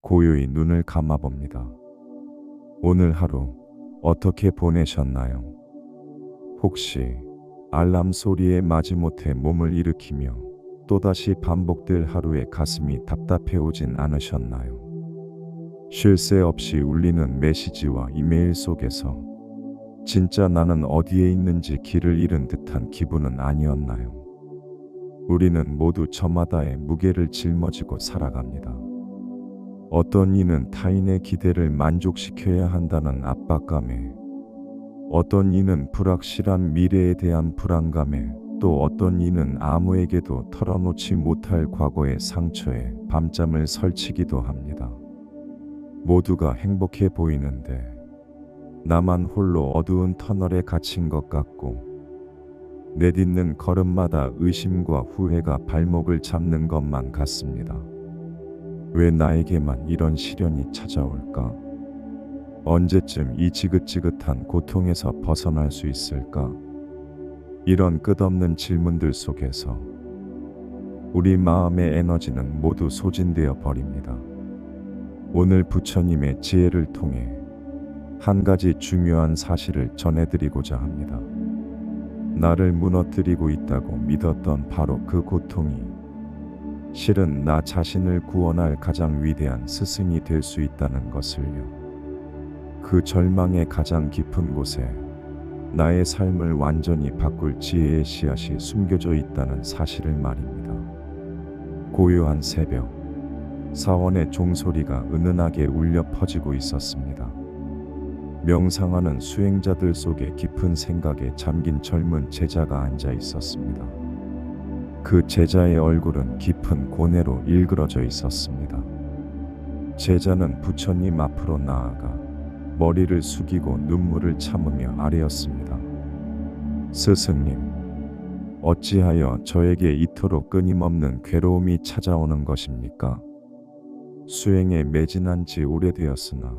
고요히 눈을 감아봅니다. 오늘 하루 어떻게 보내셨나요? 혹시 알람 소리에 마지못해 몸을 일으키며 또다시 반복될 하루에 가슴이 답답해 오진 않으셨나요? 쉴 새 없이 울리는 메시지와 이메일 속에서 진짜 나는 어디에 있는지 길을 잃은 듯한 기분은 아니었나요? 우리는 모두 저마다의 무게를 짊어지고 살아갑니다. 어떤 이는 타인의 기대를 만족시켜야 한다는 압박감에, 어떤 이는 불확실한 미래에 대한 불안감에, 또 어떤 이는 아무에게도 털어놓지 못할 과거의 상처에 밤잠을 설치기도 합니다. 모두가 행복해 보이는데 나만 홀로 어두운 터널에 갇힌 것 같고, 내딛는 걸음마다 의심과 후회가 발목을 잡는 것만 같습니다. 왜 나에게만 이런 시련이 찾아올까? 언제쯤 이 지긋지긋한 고통에서 벗어날 수 있을까? 이런 끝없는 질문들 속에서 우리 마음의 에너지는 모두 소진되어 버립니다. 오늘 부처님의 지혜를 통해 한 가지 중요한 사실을 전해드리고자 합니다. 나를 무너뜨리고 있다고 믿었던 바로 그 고통이 실은 나 자신을 구원할 가장 위대한 스승이 될 수 있다는 것을요. 그 절망의 가장 깊은 곳에 나의 삶을 완전히 바꿀 지혜의 씨앗이 숨겨져 있다는 사실을 말입니다. 고요한 새벽, 사원의 종소리가 은은하게 울려 퍼지고 있었습니다. 명상하는 수행자들 속에 깊은 생각에 잠긴 젊은 제자가 앉아 있었습니다. 그 제자의 얼굴은 깊은 고뇌로 일그러져 있었습니다. 제자는 부처님 앞으로 나아가 머리를 숙이고 눈물을 참으며 아뢰었습니다. 스승님, 어찌하여 저에게 이토록 끊임없는 괴로움이 찾아오는 것입니까? 수행에 매진한 지 오래되었으나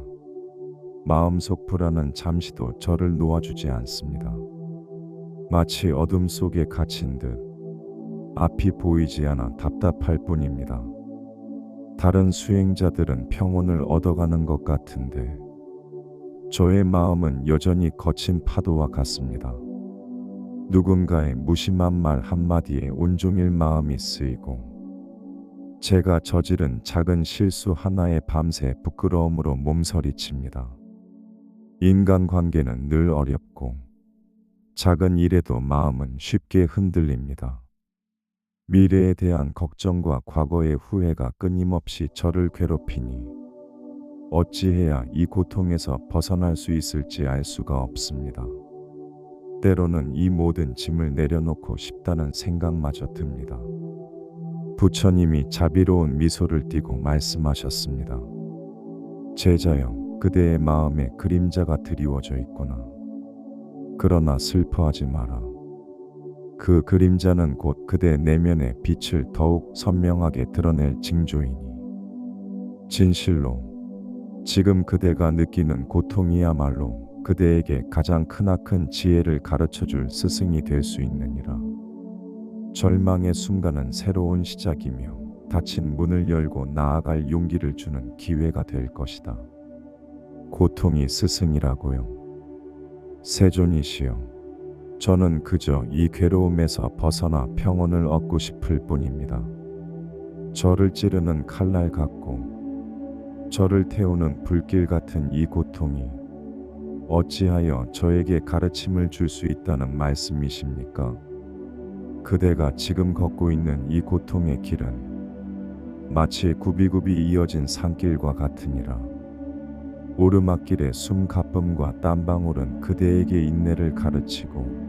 마음속 불안은 잠시도 저를 놓아주지 않습니다. 마치 어둠 속에 갇힌 듯 앞이 보이지 않아 답답할 뿐입니다. 다른 수행자들은 평온을 얻어가는 것 같은데 저의 마음은 여전히 거친 파도와 같습니다. 누군가의 무심한 말 한마디에 온종일 마음이 쓰이고, 제가 저지른 작은 실수 하나에 밤새 부끄러움으로 몸서리칩니다. 인간관계는 늘 어렵고 작은 일에도 마음은 쉽게 흔들립니다. 미래에 대한 걱정과 과거의 후회가 끊임없이 저를 괴롭히니 어찌해야 이 고통에서 벗어날 수 있을지 알 수가 없습니다. 때로는 이 모든 짐을 내려놓고 싶다는 생각마저 듭니다. 부처님이 자비로운 미소를 띠고 말씀하셨습니다. 제자여, 그대의 마음에 그림자가 드리워져 있구나. 그러나 슬퍼하지 마라. 그 그림자는 곧 그대 내면의 빛을 더욱 선명하게 드러낼 징조이니, 진실로 지금 그대가 느끼는 고통이야말로 그대에게 가장 크나큰 지혜를 가르쳐줄 스승이 될 수 있느니라. 절망의 순간은 새로운 시작이며 닫힌 문을 열고 나아갈 용기를 주는 기회가 될 것이다. 고통이 스승이라고요? 세존이시여, 저는 그저 이 괴로움에서 벗어나 평온을 얻고 싶을 뿐입니다. 저를 찌르는 칼날 같고 저를 태우는 불길 같은 이 고통이 어찌하여 저에게 가르침을 줄 수 있다는 말씀이십니까? 그대가 지금 걷고 있는 이 고통의 길은 마치 굽이굽이 이어진 산길과 같으니라. 오르막길의 숨 가쁨과 땀방울은 그대에게 인내를 가르치고,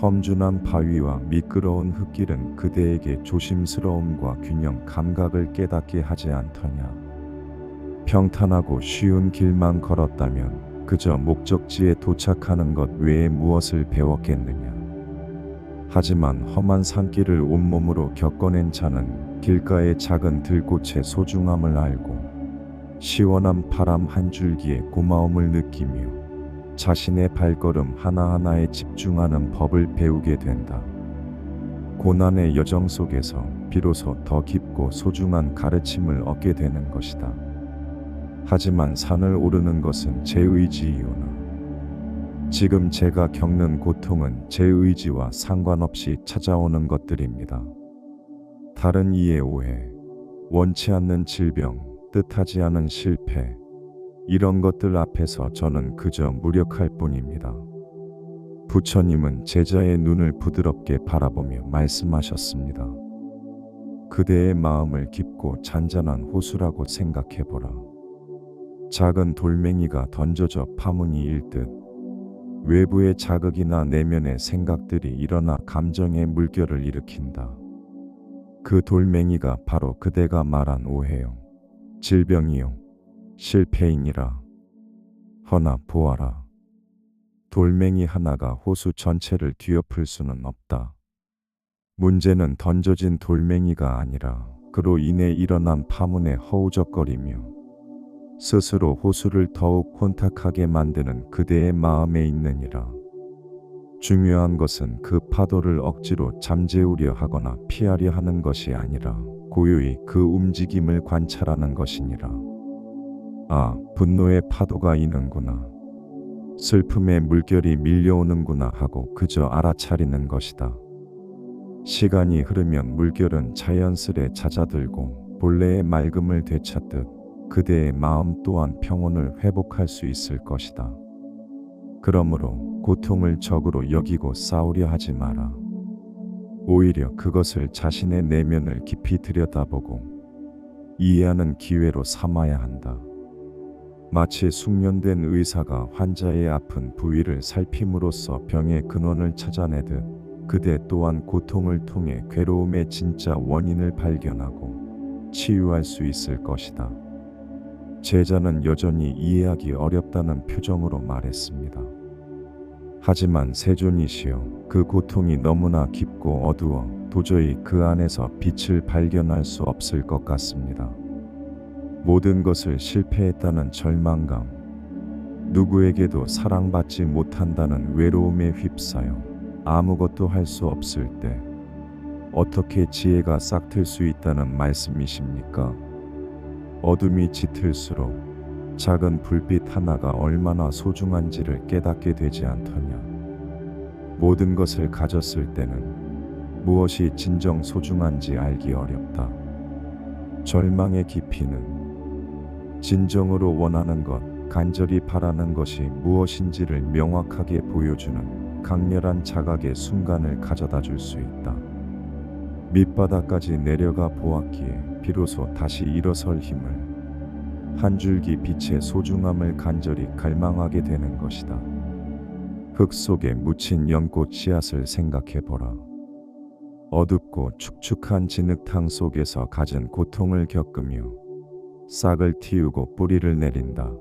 험준한 바위와 미끄러운 흙길은 그대에게 조심스러움과 균형 감각을 깨닫게 하지 않더냐. 평탄하고 쉬운 길만 걸었다면 그저 목적지에 도착하는 것 외에 무엇을 배웠겠느냐. 하지만 험한 산길을 온몸으로 겪어낸 자는 길가의 작은 들꽃의 소중함을 알고 시원한 바람 한 줄기에 고마움을 느끼며 자신의 발걸음 하나하나에 집중하는 법을 배우게 된다. 고난의 여정 속에서 비로소 더 깊고 소중한 가르침을 얻게 되는 것이다. 하지만 산을 오르는 것은 제 의지이오나 지금 제가 겪는 고통은 제 의지와 상관없이 찾아오는 것들입니다. 다른 이의 오해, 원치 않는 질병, 뜻하지 않은 실패, 이런 것들 앞에서 저는 그저 무력할 뿐입니다. 부처님은 제자의 눈을 부드럽게 바라보며 말씀하셨습니다. 그대의 마음을 깊고 잔잔한 호수라고 생각해보라. 작은 돌멩이가 던져져 파문이 일듯 외부의 자극이나 내면의 생각들이 일어나 감정의 물결을 일으킨다. 그 돌멩이가 바로 그대가 말한 오해요, 질병이요, 실패이니라. 허나 보아라. 돌멩이 하나가 호수 전체를 뒤엎을 수는 없다. 문제는 던져진 돌멩이가 아니라 그로 인해 일어난 파문의 허우적거리며 스스로 호수를 더욱 혼탁하게 만드는 그대의 마음에 있느니라. 중요한 것은 그 파도를 억지로 잠재우려 하거나 피하려 하는 것이 아니라 고요히 그 움직임을 관찰하는 것이니라. 아, 분노의 파도가 이는구나. 슬픔의 물결이 밀려오는구나 하고 그저 알아차리는 것이다. 시간이 흐르면 물결은 자연스레 잦아들고 본래의 맑음을 되찾듯 그대의 마음 또한 평온을 회복할 수 있을 것이다. 그러므로 고통을 적으로 여기고 싸우려 하지 마라. 오히려 그것을 자신의 내면을 깊이 들여다보고 이해하는 기회로 삼아야 한다. 마치 숙련된 의사가 환자의 아픈 부위를 살핌으로써 병의 근원을 찾아내듯 그대 또한 고통을 통해 괴로움의 진짜 원인을 발견하고 치유할 수 있을 것이다. 제자는 여전히 이해하기 어렵다는 표정으로 말했습니다. 하지만 세존이시여, 그 고통이 너무나 깊고 어두워 도저히 그 안에서 빛을 발견할 수 없을 것 같습니다. 모든 것을 실패했다는 절망감, 누구에게도 사랑받지 못한다는 외로움에 휩싸여 아무것도 할 수 없을 때 어떻게 지혜가 싹틀 수 있다는 말씀이십니까? 어둠이 짙을수록 작은 불빛 하나가 얼마나 소중한지를 깨닫게 되지 않더냐. 모든 것을 가졌을 때는 무엇이 진정 소중한지 알기 어렵다. 절망의 깊이는 진정으로 원하는 것, 간절히 바라는 것이 무엇인지를 명확하게 보여주는 강렬한 자각의 순간을 가져다 줄 수 있다. 밑바닥까지 내려가 보았기에 비로소 다시 일어설 힘을, 한 줄기 빛의 소중함을 간절히 갈망하게 되는 것이다. 흙 속에 묻힌 연꽃 씨앗을 생각해보라. 어둡고 축축한 진흙탕 속에서 갖은 고통을 겪으며 싹을 틔우고 뿌리를 내린다.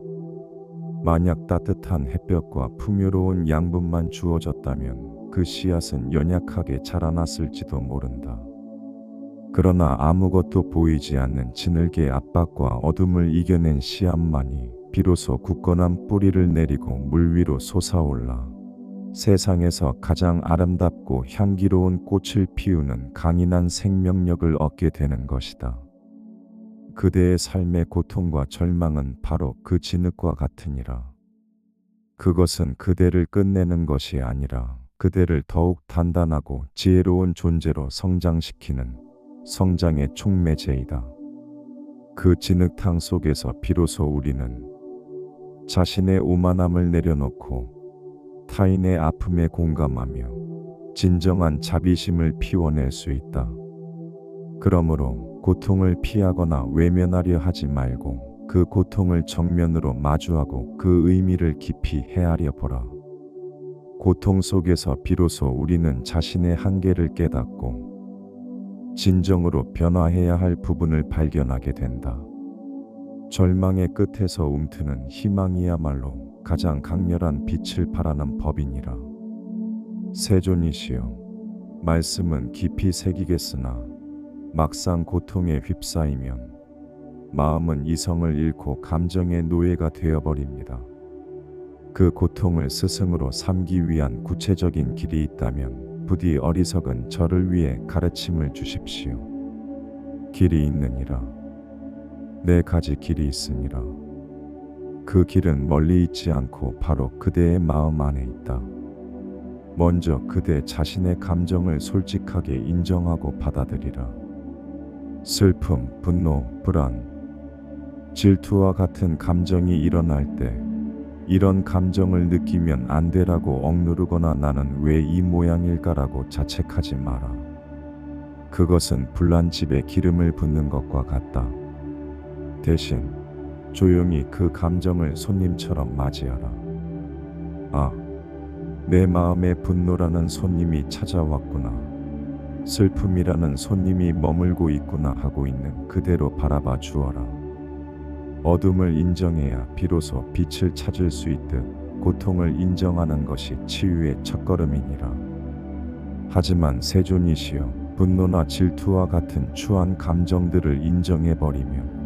만약 따뜻한 햇볕과 풍요로운 양분만 주어졌다면 그 씨앗은 연약하게 자라났을지도 모른다. 그러나 아무것도 보이지 않는 진흙의 압박과 어둠을 이겨낸 씨앗만이 비로소 굳건한 뿌리를 내리고 물 위로 솟아올라 세상에서 가장 아름답고 향기로운 꽃을 피우는 강인한 생명력을 얻게 되는 것이다. 그대의 삶의 고통과 절망은 바로 그 진흙과 같으니라. 그것은 그대를 끝내는 것이 아니라 그대를 더욱 단단하고 지혜로운 존재로 성장시키는 성장의 촉매제이다. 그 진흙탕 속에서 비로소 우리는 자신의 오만함을 내려놓고 타인의 아픔에 공감하며 진정한 자비심을 피워낼 수 있다. 그러므로 고통을 피하거나 외면하려 하지 말고 그 고통을 정면으로 마주하고 그 의미를 깊이 헤아려 보라. 고통 속에서 비로소 우리는 자신의 한계를 깨닫고 진정으로 변화해야 할 부분을 발견하게 된다. 절망의 끝에서 움트는 희망이야말로 가장 강렬한 빛을 발하는 법이니라. 세존이시여, 말씀은 깊이 새기겠으나 막상 고통에 휩싸이면 마음은 이성을 잃고 감정의 노예가 되어버립니다. 그 고통을 스승으로 삼기 위한 구체적인 길이 있다면 부디 어리석은 저를 위해 가르침을 주십시오. 길이 있느니라. 네 가지 길이 있으니라. 그 길은 멀리 있지 않고 바로 그대의 마음 안에 있다. 먼저 그대 자신의 감정을 솔직하게 인정하고 받아들이라. 슬픔, 분노, 불안, 질투와 같은 감정이 일어날 때 이런 감정을 느끼면 안 되라고 억누르거나 나는 왜 이 모양일까라고 자책하지 마라. 그것은 불난 집에 기름을 붓는 것과 같다. 대신 조용히 그 감정을 손님처럼 맞이하라. 아, 내 마음에 분노라는 손님이 찾아왔구나. 슬픔이라는 손님이 머물고 있구나 하고 있는 그대로 바라봐 주어라. 어둠을 인정해야 비로소 빛을 찾을 수 있듯 고통을 인정하는 것이 치유의 첫걸음이니라. 하지만 세존이시여, 분노나 질투와 같은 추한 감정들을 인정해버리면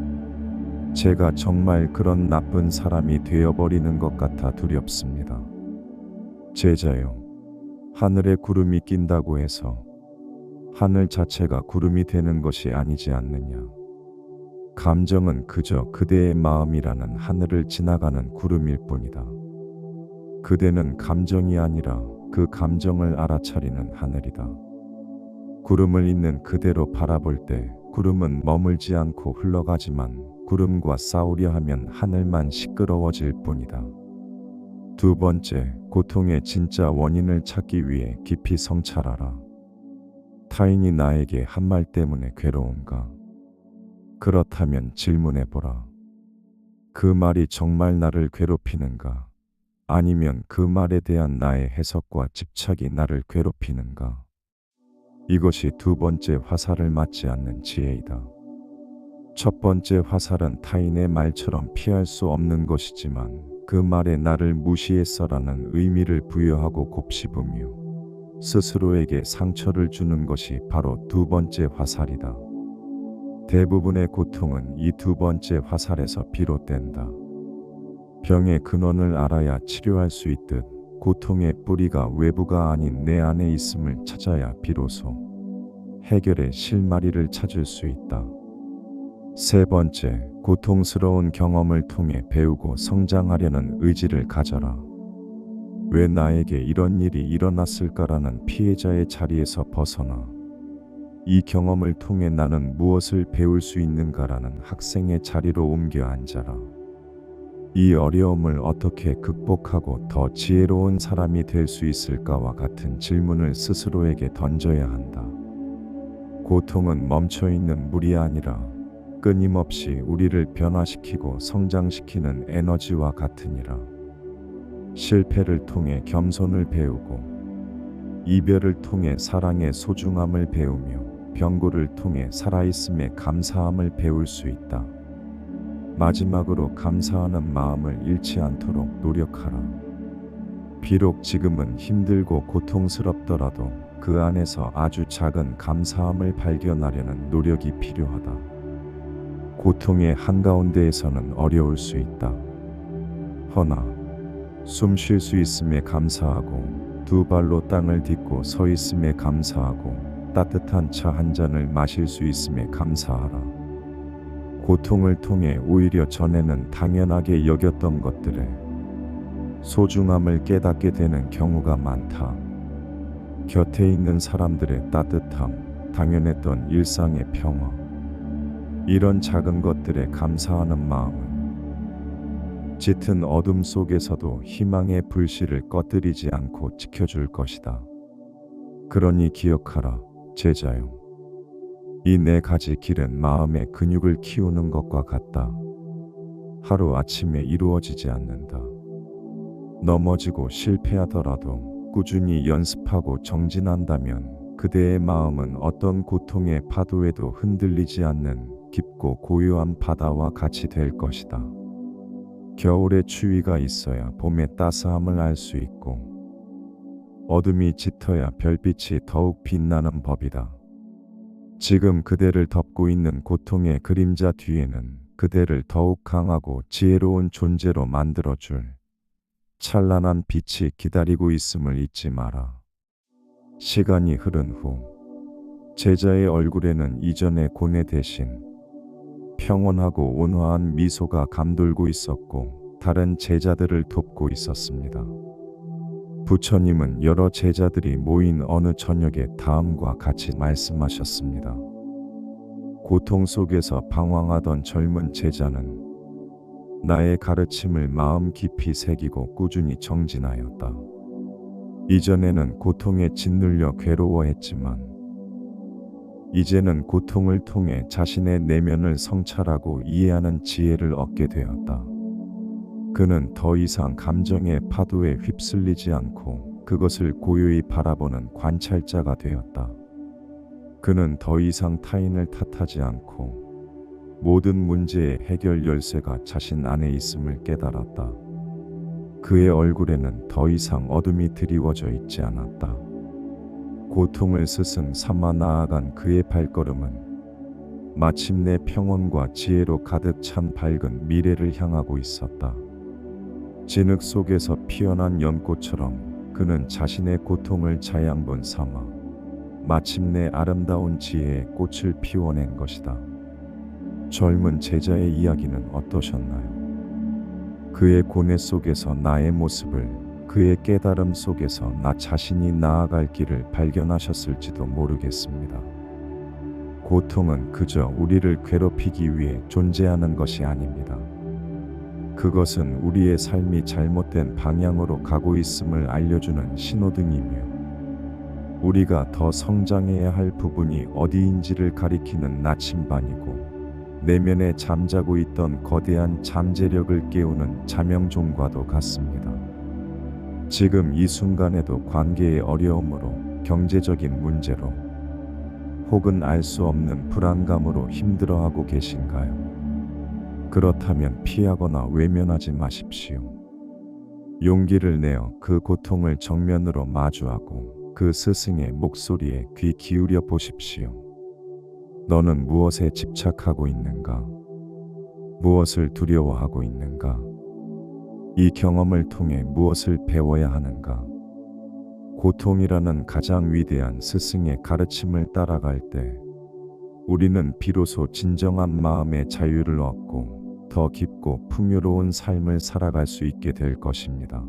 제가 정말 그런 나쁜 사람이 되어버리는 것 같아 두렵습니다. 제자요, 하늘에 구름이 낀다고 해서 하늘 자체가 구름이 되는 것이 아니지 않느냐. 감정은 그저 그대의 마음이라는 하늘을 지나가는 구름일 뿐이다. 그대는 감정이 아니라 그 감정을 알아차리는 하늘이다. 구름을 있는 그대로 바라볼 때 구름은 머물지 않고 흘러가지만 구름과 싸우려 하면 하늘만 시끄러워질 뿐이다. 두 번째, 고통의 진짜 원인을 찾기 위해 깊이 성찰하라. 타인이 나에게 한 말 때문에 괴로운가? 그렇다면 질문해보라. 그 말이 정말 나를 괴롭히는가? 아니면 그 말에 대한 나의 해석과 집착이 나를 괴롭히는가? 이것이 두 번째 화살을 맞지 않는 지혜이다. 첫 번째 화살은 타인의 말처럼 피할 수 없는 것이지만 그 말에 나를 무시했어라는 의미를 부여하고 곱씹으며 스스로에게 상처를 주는 것이 바로 두 번째 화살이다. 대부분의 고통은 이 두 번째 화살에서 비롯된다. 병의 근원을 알아야 치료할 수 있듯 고통의 뿌리가 외부가 아닌 내 안에 있음을 찾아야 비로소 해결의 실마리를 찾을 수 있다. 세 번째, 고통스러운 경험을 통해 배우고 성장하려는 의지를 가져라. 왜 나에게 이런 일이 일어났을까라는 피해자의 자리에서 벗어나 이 경험을 통해 나는 무엇을 배울 수 있는가라는 학생의 자리로 옮겨 앉아라. 이 어려움을 어떻게 극복하고 더 지혜로운 사람이 될 수 있을까와 같은 질문을 스스로에게 던져야 한다. 고통은 멈춰있는 물이 아니라 끊임없이 우리를 변화시키고 성장시키는 에너지와 같으니라. 실패를 통해 겸손을 배우고 이별을 통해 사랑의 소중함을 배우며 병고를 통해 살아있음의 감사함을 배울 수 있다. 마지막으로 감사하는 마음을 잃지 않도록 노력하라. 비록 지금은 힘들고 고통스럽더라도 그 안에서 아주 작은 감사함을 발견하려는 노력이 필요하다. 고통의 한가운데에서는 어려울 수 있다. 허나 숨 쉴 수 있음에 감사하고 두 발로 땅을 딛고 서 있음에 감사하고 따뜻한 차 한 잔을 마실 수 있음에 감사하라. 고통을 통해 오히려 전에는 당연하게 여겼던 것들의 소중함을 깨닫게 되는 경우가 많다. 곁에 있는 사람들의 따뜻함, 당연했던 일상의 평화, 이런 작은 것들에 감사하는 마음은 짙은 어둠 속에서도 희망의 불씨를 꺼뜨리지 않고 지켜줄 것이다. 그러니 기억하라, 제자요. 이 네 가지 길은 마음의 근육을 키우는 것과 같다. 하루아침에 이루어지지 않는다. 넘어지고 실패하더라도 꾸준히 연습하고 정진한다면 그대의 마음은 어떤 고통의 파도에도 흔들리지 않는 깊고 고요한 바다와 같이 될 것이다. 겨울의 추위가 있어야 봄의 따스함을 알 수 있고 어둠이 짙어야 별빛이 더욱 빛나는 법이다. 지금 그대를 덮고 있는 고통의 그림자 뒤에는 그대를 더욱 강하고 지혜로운 존재로 만들어줄 찬란한 빛이 기다리고 있음을 잊지 마라. 시간이 흐른 후 제자의 얼굴에는 이전의 고뇌 대신 평온하고 온화한 미소가 감돌고 있었고 다른 제자들을 돕고 있었습니다. 부처님은 여러 제자들이 모인 어느 저녁에 다음과 같이 말씀하셨습니다. 고통 속에서 방황하던 젊은 제자는 나의 가르침을 마음 깊이 새기고 꾸준히 정진하였다. 이전에는 고통에 짓눌려 괴로워했지만 이제는 고통을 통해 자신의 내면을 성찰하고 이해하는 지혜를 얻게 되었다. 그는 더 이상 감정의 파도에 휩쓸리지 않고 그것을 고요히 바라보는 관찰자가 되었다. 그는 더 이상 타인을 탓하지 않고 모든 문제의 해결 열쇠가 자신 안에 있음을 깨달았다. 그의 얼굴에는 더 이상 어둠이 드리워져 있지 않았다. 고통을 스승 삼아 나아간 그의 발걸음은 마침내 평온과 지혜로 가득 찬 밝은 미래를 향하고 있었다. 진흙 속에서 피어난 연꽃처럼 그는 자신의 고통을 자양분 삼아 마침내 아름다운 지혜의 꽃을 피워낸 것이다. 젊은 제자의 이야기는 어떠셨나요? 그의 고뇌 속에서 나의 모습을, 그의 깨달음 속에서 나 자신이 나아갈 길을 발견하셨을지도 모르겠습니다. 고통은 그저 우리를 괴롭히기 위해 존재하는 것이 아닙니다. 그것은 우리의 삶이 잘못된 방향으로 가고 있음을 알려주는 신호등이며 우리가 더 성장해야 할 부분이 어디인지를 가리키는 나침반이고 내면에 잠자고 있던 거대한 잠재력을 깨우는 자명종과도 같습니다. 지금 이 순간에도 관계의 어려움으로, 경제적인 문제로, 혹은 알 수 없는 불안감으로 힘들어하고 계신가요? 그렇다면 피하거나 외면하지 마십시오. 용기를 내어 그 고통을 정면으로 마주하고 그 스승의 목소리에 귀 기울여 보십시오. 너는 무엇에 집착하고 있는가? 무엇을 두려워하고 있는가? 이 경험을 통해 무엇을 배워야 하는가? 고통이라는 가장 위대한 스승의 가르침을 따라갈 때 우리는 비로소 진정한 마음의 자유를 얻고 더 깊고 풍요로운 삶을 살아갈 수 있게 될 것입니다.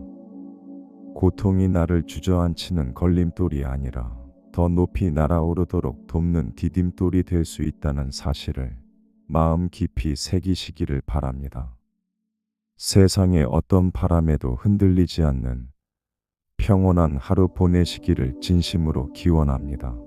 고통이 나를 주저앉히는 걸림돌이 아니라 더 높이 날아오르도록 돕는 디딤돌이 될 수 있다는 사실을 마음 깊이 새기시기를 바랍니다. 세상의 어떤 바람에도 흔들리지 않는 평온한 하루 보내시기를 진심으로 기원합니다.